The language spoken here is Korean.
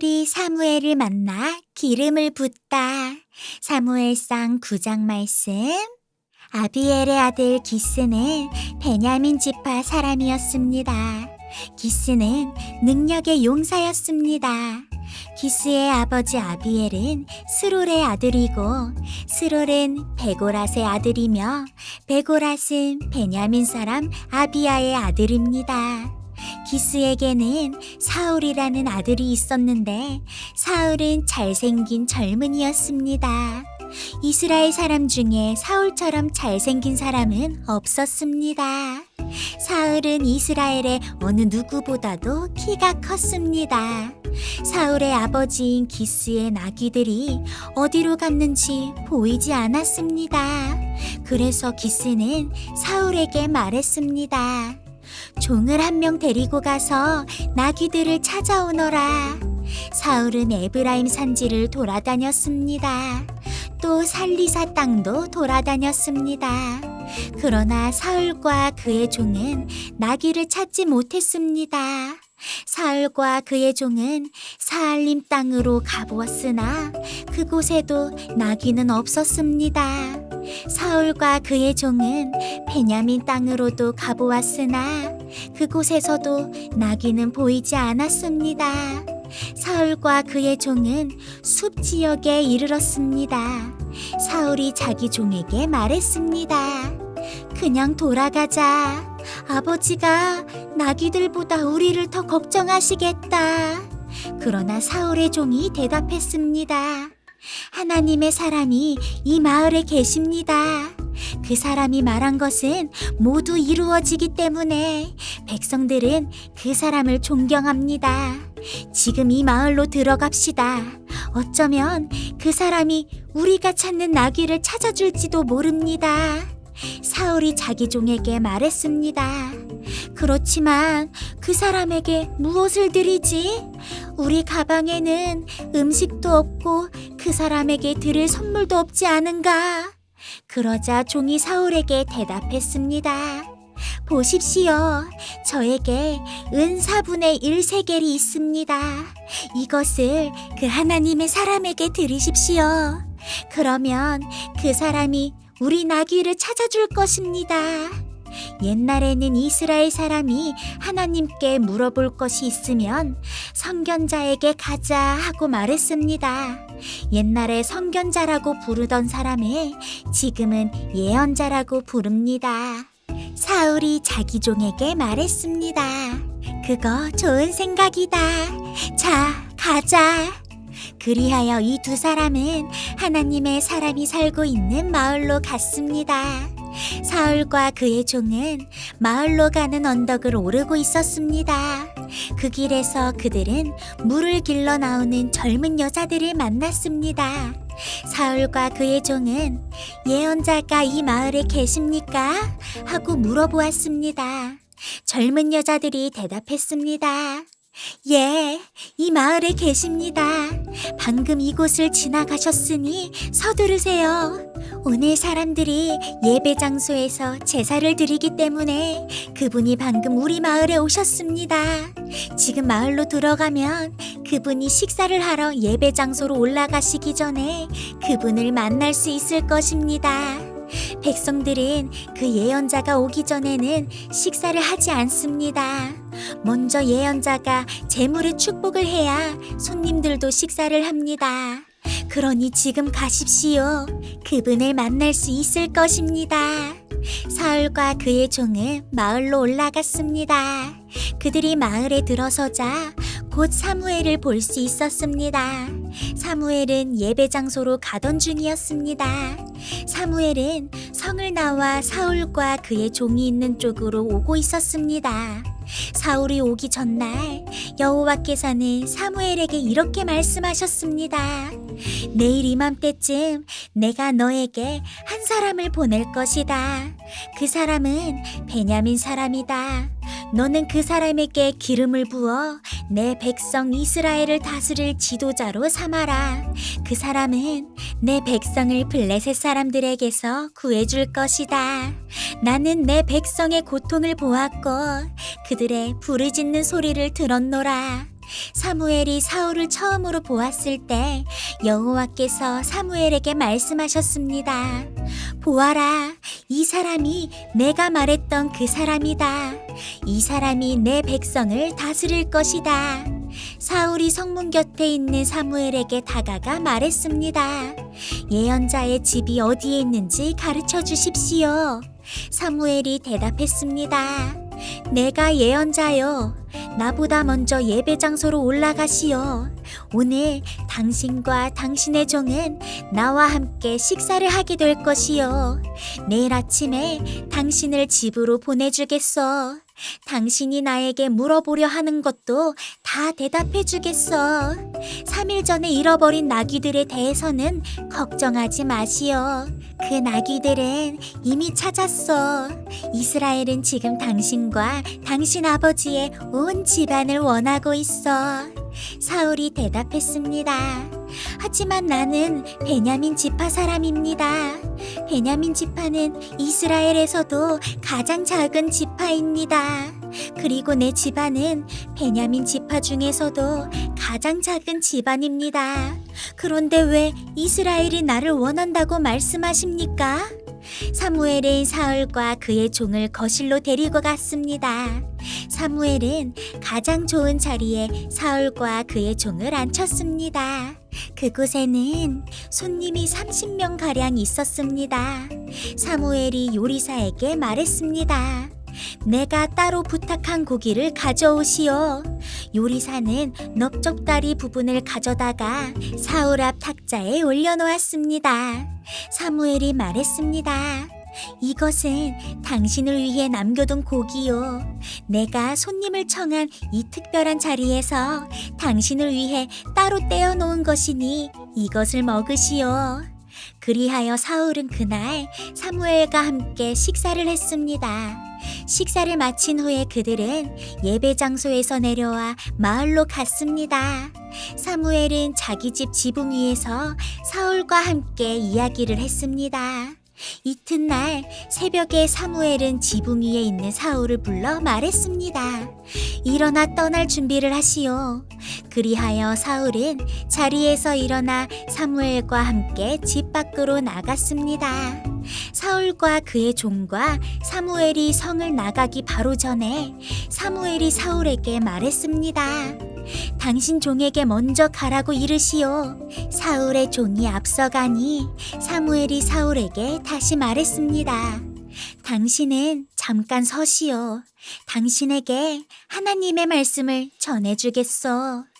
사울이 사무엘을 만나 기름을 붓다. 사무엘상 9장 말씀. 아비엘의 아들 기스는 베냐민 지파 사람이었습니다. 기스는 능력의 용사였습니다. 기스의 아버지 아비엘은 스롤의 아들이고 스롤은 베고랏의 아들이며 베고랏은 베냐민 사람 아비야의 아들입니다. 기스에게는 사울이라는 아들이 있었는데 사울은 잘생긴 젊은이였습니다. 이스라엘 사람 중에 사울처럼 잘생긴 사람은 없었습니다. 사울은 이스라엘의 어느 누구보다도 키가 컸습니다. 사울의 아버지인 기스의 나귀들이 어디로 갔는지 보이지 않았습니다. 그래서 기스는 사울에게 말했습니다. 종을 한 명 데리고 가서 나귀들을 찾아오너라. 사울은 에브라임 산지를 돌아다녔습니다. 또 살리사 땅도 돌아다녔습니다. 그러나 사울과 그의 종은 나귀를 찾지 못했습니다. 사울과 그의 종은 사알림 땅으로 가보았으나 그곳에도 나귀는 없었습니다. 사울과 그의 종은 베냐민 땅으로도 가보았으나 그곳에서도 나귀는 보이지 않았습니다. 사울과 그의 종은 숲 지역에 이르렀습니다. 사울이 자기 종에게 말했습니다. 그냥 돌아가자. 아버지가 나귀들보다 우리를 더 걱정하시겠다. 그러나 사울의 종이 대답했습니다. 하나님의 사람이 이 마을에 계십니다. 그 사람이 말한 것은 모두 이루어지기 때문에 백성들은 그 사람을 존경합니다. 지금 이 마을로 들어갑시다. 어쩌면 그 사람이 우리가 찾는 나귀를 찾아줄지도 모릅니다. 사울이 자기 종에게 말했습니다. 그렇지만 그 사람에게 무엇을 드리지? 우리 가방에는 음식도 없고 그 사람에게 드릴 선물도 없지 않은가? 그러자 종이 사울에게 대답했습니다. 보십시오. 저에게 은 4분의 1 세겔이 있습니다. 이것을 그 하나님의 사람에게 드리십시오. 그러면 그 사람이 우리 나귀를 찾아줄 것입니다. 옛날에는 이스라엘 사람이 하나님께 물어볼 것이 있으면 선견자에게 가자 하고 말했습니다. 옛날에 선견자라고 부르던 사람을 지금은 예언자라고 부릅니다. 사울이 자기 종에게 말했습니다. 그거 좋은 생각이다. 자, 가자. 그리하여 이 두 사람은 하나님의 사람이 살고 있는 마을로 갔습니다. 사울과 그의 종은 마을로 가는 언덕을 오르고 있었습니다. 그 길에서 그들은 물을 길러 나오는 젊은 여자들을 만났습니다. 사울과 그의 종은 예언자가 이 마을에 계십니까? 하고 물어보았습니다. 젊은 여자들이 대답했습니다. 예, 이 마을에 계십니다. 방금 이곳을 지나가셨으니 서두르세요. 오늘 사람들이 예배 장소에서 제사를 드리기 때문에 그분이 방금 우리 마을에 오셨습니다. 지금 마을로 들어가면 그분이 식사를 하러 예배 장소로 올라가시기 전에 그분을 만날 수 있을 것입니다. 백성들은 그 예언자가 오기 전에는 식사를 하지 않습니다. 먼저 예언자가 제물의 축복을 해야 손님들도 식사를 합니다. 그러니 지금 가십시오. 그분을 만날 수 있을 것입니다. 사울과 그의 종은 마을로 올라갔습니다. 그들이 마을에 들어서자 곧 사무엘을 볼 수 있었습니다. 사무엘은 예배 장소로 가던 중이었습니다. 사무엘은 성을 나와 사울과 그의 종이 있는 쪽으로 오고 있었습니다. 사울이 오기 전날 여호와께서는 사무엘에게 이렇게 말씀하셨습니다. 내일 이맘때쯤 내가 너에게 한 사람을 보낼 것이다. 그 사람은 베냐민 사람이다. 너는 그 사람에게 기름을 부어 내 백성 이스라엘을 다스릴 지도자로 삼아라. 그 사람은 내 백성을 블레셋 사람들에게서 구해줄 것이다. 나는 내 백성의 고통을 보았고 그들의 부르짖는 소리를 들었노라. 사무엘이 사울을 처음으로 보았을 때 여호와께서 사무엘에게 말씀하셨습니다. 보아라, 이 사람이 내가 말했던 그 사람이다. 이 사람이 내 백성을 다스릴 것이다. 사울이 성문 곁에 있는 사무엘에게 다가가 말했습니다. 예언자의 집이 어디에 있는지 가르쳐 주십시오. 사무엘이 대답했습니다. 내가 예언자요. 나보다 먼저 예배 장소로 올라가시오. 오늘 당신과 당신의 종은 나와 함께 식사를 하게 될 것이요. 내일 아침에 당신을 집으로 보내주겠어. 당신이 나에게 물어보려 하는 것도 다 대답해 주겠어. 3일 전에 잃어버린 나귀들에 대해서는 걱정하지 마시오. 그 나귀들은 이미 찾았어. 이스라엘은 지금 당신과 당신 아버지의 온 집안을 원하고 있어. 사울이 대답했습니다. 하지만 나는 베냐민 지파 사람입니다. 베냐민 지파는 이스라엘에서도 가장 작은 지파입니다. 그리고 내 집안은 베냐민 지파 중에서도 가장 작은 집안입니다. 그런데 왜 이스라엘이 나를 원한다고 말씀하십니까? 사무엘은 사울과 그의 종을 거실로 데리고 갔습니다. 사무엘은 가장 좋은 자리에 사울과 그의 종을 앉혔습니다. 그곳에는 손님이 30명가량 있었습니다. 사무엘이 요리사에게 말했습니다. 내가 따로 부탁한 고기를 가져오시오. 요리사는 넓적다리 부분을 가져다가 사울 앞 탁자에 올려놓았습니다. 사무엘이 말했습니다. 이것은 당신을 위해 남겨둔 고기요. 내가 손님을 청한 이 특별한 자리에서 당신을 위해 따로 떼어놓은 것이니 이것을 먹으시오. 그리하여 사울은 그날 사무엘과 함께 식사를 했습니다. 식사를 마친 후에 그들은 예배 장소에서 내려와 마을로 갔습니다. 사무엘은 자기 집 지붕 위에서 사울과 함께 이야기를 했습니다. 이튿날 새벽에 사무엘은 지붕 위에 있는 사울을 불러 말했습니다. 일어나 떠날 준비를 하시오. 그리하여 사울은 자리에서 일어나 사무엘과 함께 집 밖으로 나갔습니다. 사울과 그의 종과 사무엘이 성을 나가기 바로 전에 사무엘이 사울에게 말했습니다. 당신 종에게 먼저 가라고 이르시오. 사울의 종이 앞서가니 사무엘이 사울에게 다시 말했습니다. 당신은 잠깐 서시오. 당신에게 하나님의 말씀을 전해주겠소.